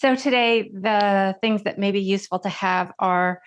So today, the things that may be useful to have are,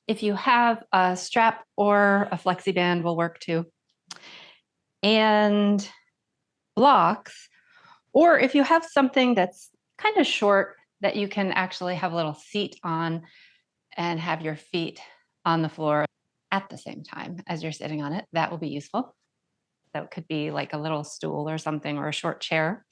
if you have a strap or a flexi band will work too, and blocks, or if you have something that's kind of short that you can actually have a little seat on and have your feet on the floor at the same time as you're sitting on it, that will be useful. That could be like a little stool or something, or a short chair.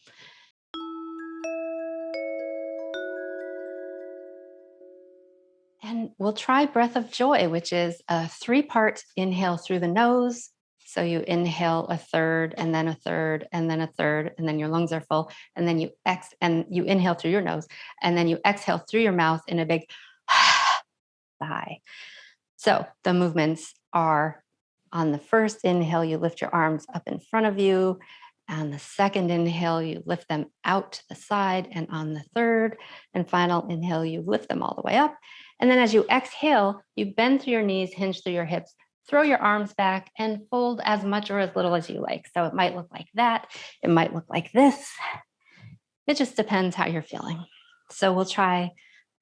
And we'll try breath of joy, which is a 3-part inhale through the nose. So you inhale a third, and then a third, and then a third, and then your lungs are full. And then you you inhale through your nose, and then you exhale through your mouth in a big sigh. So the movements are: on the first inhale, you lift your arms up in front of you. On the second inhale, you lift them out to the side. And on the third and final inhale, you lift them all the way up. And then as you exhale, you bend through your knees, hinge through your hips, throw your arms back, and fold as much or as little as you like. So it might look like that. It might look like this. It just depends how you're feeling. So we'll try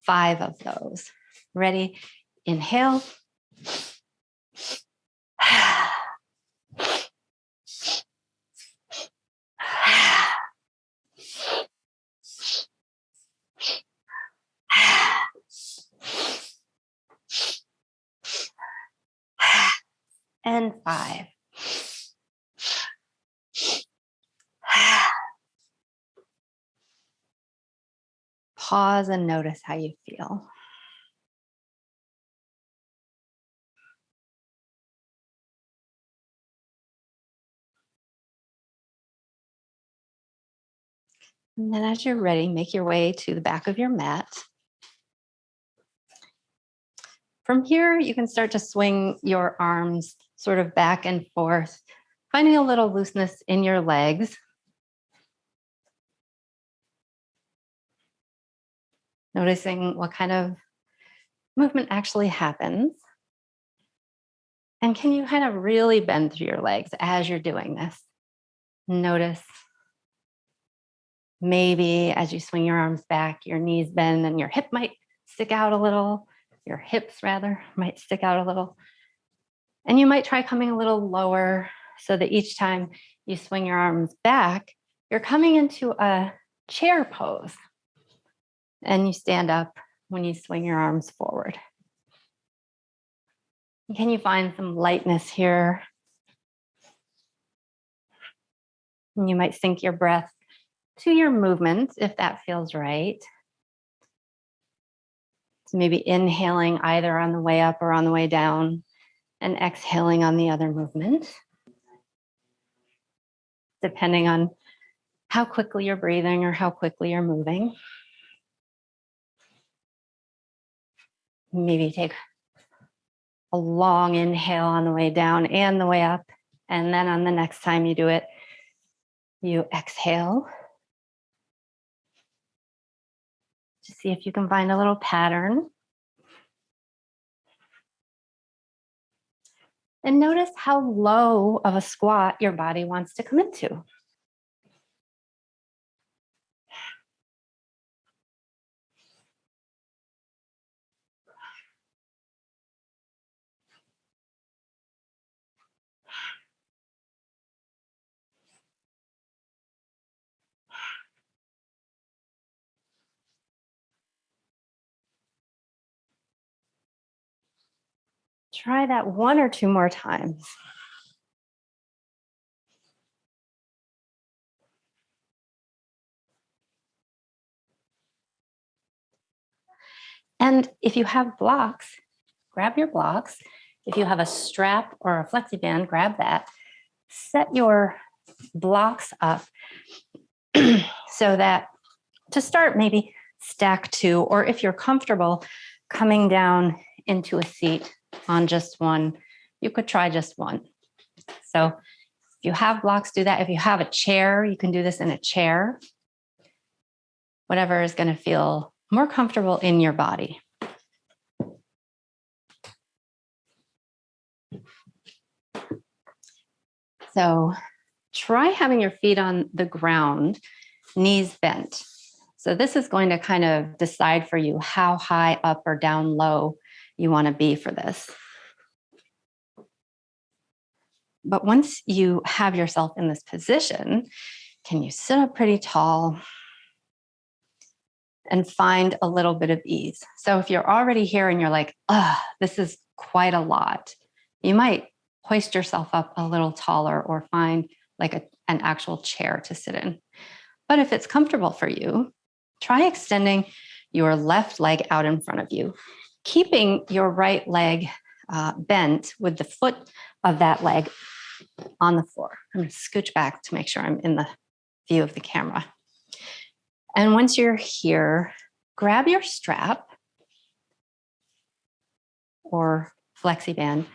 5 of those. Ready? Inhale. And 5. Pause and notice how you feel. And then as you're ready, make your way to the back of your mat. From here, you can start to swing your arms sort of back and forth, finding a little looseness in your legs. Noticing what kind of movement actually happens. And can you kind of really bend through your legs as you're doing this? Notice maybe as you swing your arms back, your knees bend and your hip might stick out a little. Your hips, rather, might stick out a little. And you might try coming a little lower so that each time you swing your arms back, you're coming into a chair pose. And you stand up when you swing your arms forward. Can you find some lightness here? And you might sync your breath to your movement if that feels right. So maybe inhaling either on the way up or on the way down, and exhaling on the other movement, depending on how quickly you're breathing or how quickly you're moving. Maybe take a long inhale on the way down and the way up. And then on the next time you do it, you exhale. To see if you can find a little pattern. And notice how low of a squat your body wants to come into. Try that 1 or 2 more times. And if you have blocks, grab your blocks. If you have a strap or a flexi band, grab that. Set your blocks up so that to start, maybe stack 2, or if you're comfortable coming down into a seat on just one, you could try just one. So if you have blocks, do that. If you have a chair, you can do this in a chair. Whatever is going to feel more comfortable in your body. So try having your feet on the ground, knees bent. So this is going to kind of decide for you how high up or down low you want to be for this. But once you have yourself in this position, can you sit up pretty tall and find a little bit of ease? So if you're already here and you're like, this is quite a lot, you might hoist yourself up a little taller or find like an actual chair to sit in. But if it's comfortable for you, try extending your left leg out in front of you, keeping your right leg bent with the foot of that leg on the floor. I'm going to scooch back to make sure I'm in the view of the camera. And once you're here, grab your strap or flexi band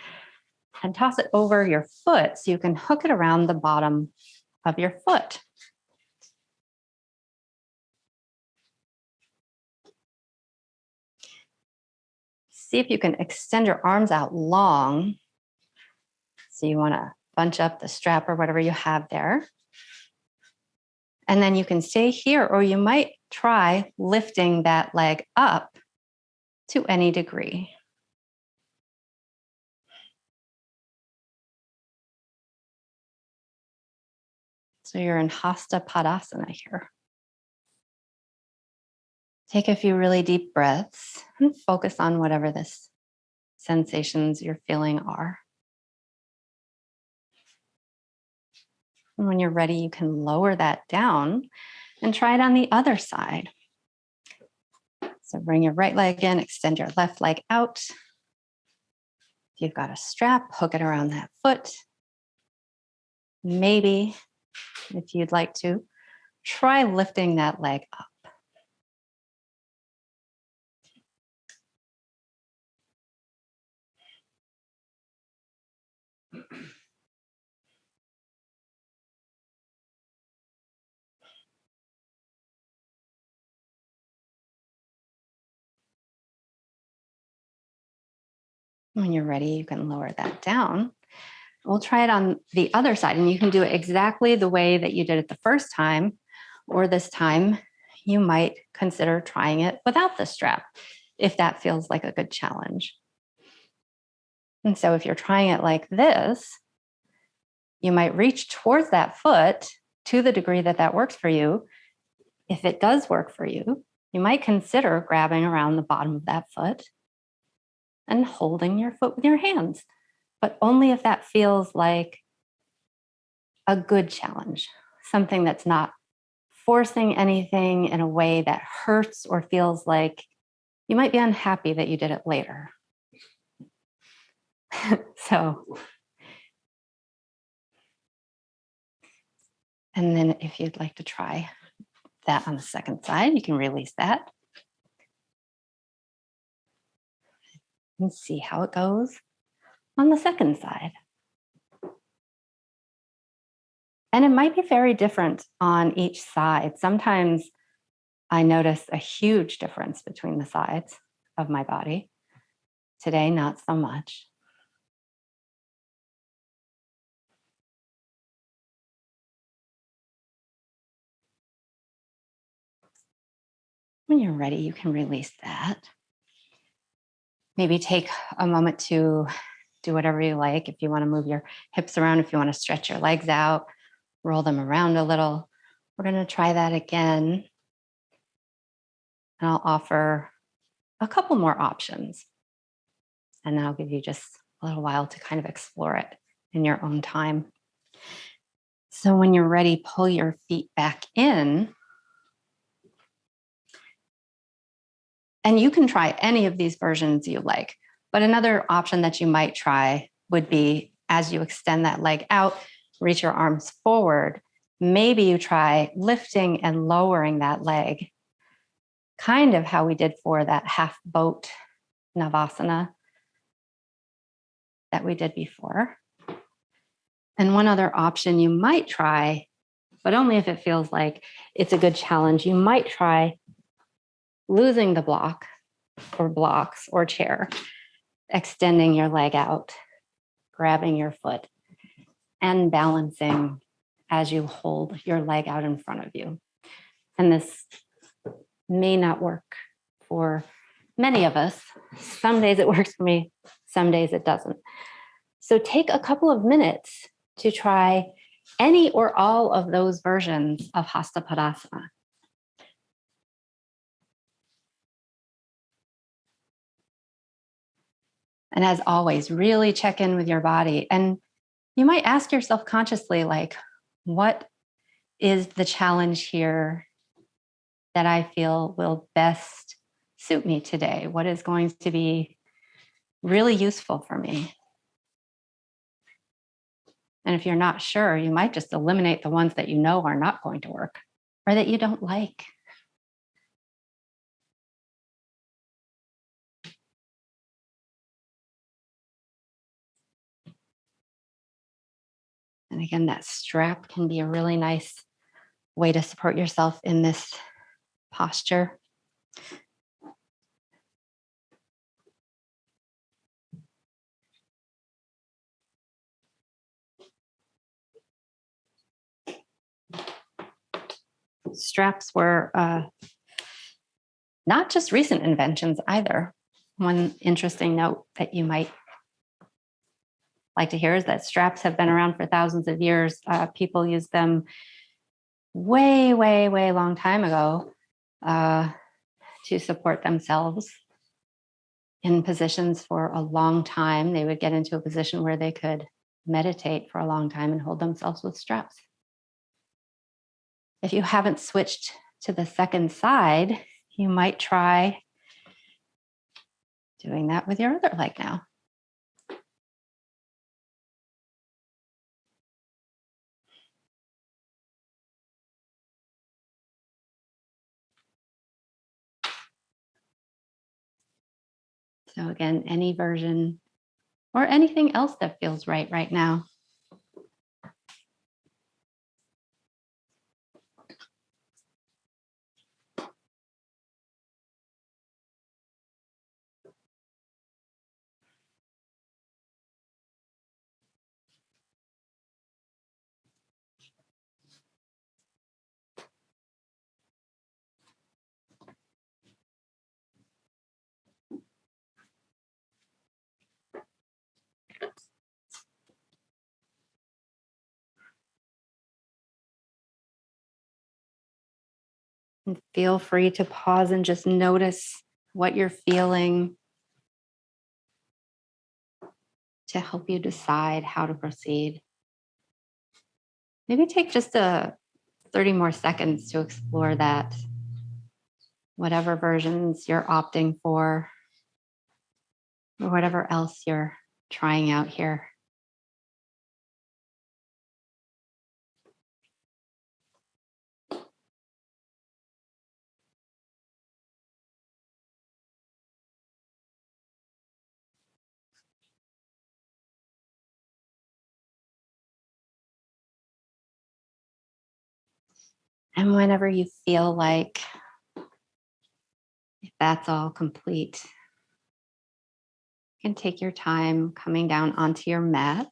and toss it over your foot so you can hook it around the bottom of your foot. See if you can extend your arms out long. So you want to bunch up the strap or whatever you have there. And then you can stay here, or you might try lifting that leg up to any degree. So you're in Hastapadasana here. Take a few really deep breaths and focus on whatever this sensations you're feeling are. And when you're ready, you can lower that down and try it on the other side. So bring your right leg in, extend your left leg out. If you've got a strap, hook it around that foot. Maybe, if you'd like to, try lifting that leg up. When you're ready, you can lower that down. We'll try it on the other side, and you can do it exactly the way that you did it the first time, or this time you might consider trying it without the strap, if that feels like a good challenge. And so if you're trying it like this, you might reach towards that foot to the degree that that works for you. If it does work for you, you might consider grabbing around the bottom of that foot and holding your foot with your hands, but only if that feels like a good challenge, something that's not forcing anything in a way that hurts or feels like you might be unhappy that you did it later. And then if you'd like to try that on the second side, you can release that and see how it goes on the second side. And it might be very different on each side. Sometimes I notice a huge difference between the sides of my body. Today, not so much. When you're ready, you can release that. Maybe take a moment to do whatever you like. If you want to move your hips around, if you want to stretch your legs out, roll them around a little. We're going to try that again. And I'll offer a couple more options. And then I'll give you just a little while to kind of explore it in your own time. So when you're ready, pull your feet back in. And you can try any of these versions you like. But another option that you might try would be, as you extend that leg out, reach your arms forward. Maybe you try lifting and lowering that leg, kind of how we did for that half boat Navasana that we did before. And one other option you might try, but only if it feels like it's a good challenge, you might try losing the block or blocks or chair, extending your leg out, grabbing your foot, and balancing as you hold your leg out in front of you. And this may not work for many of us. Some days it works for me, some days it doesn't. So take a couple of minutes to try any or all of those versions of Hastapadasana. And as always, really check in with your body. And you might ask yourself consciously, like, what is the challenge here that I feel will best suit me today? What is going to be really useful for me? And if you're not sure, you might just eliminate the ones that you know are not going to work or that you don't like. And again, that strap can be a really nice way to support yourself in this posture. Straps were not just recent inventions either. One interesting note that you might like to hear is that straps have been around for thousands of years. People used them way, way, way long time ago to support themselves in positions for a long time. They would get into a position where they could meditate for a long time and hold themselves with straps. If you haven't switched to the second side, you might try doing that with your other leg now. So again, any version or anything else that feels right now. And feel free to pause and just notice what you're feeling to help you decide how to proceed. Maybe take just 30 more seconds to explore that, whatever versions you're opting for, or whatever else you're trying out here. And whenever you feel like if that's all complete, you can take your time coming down onto your mat.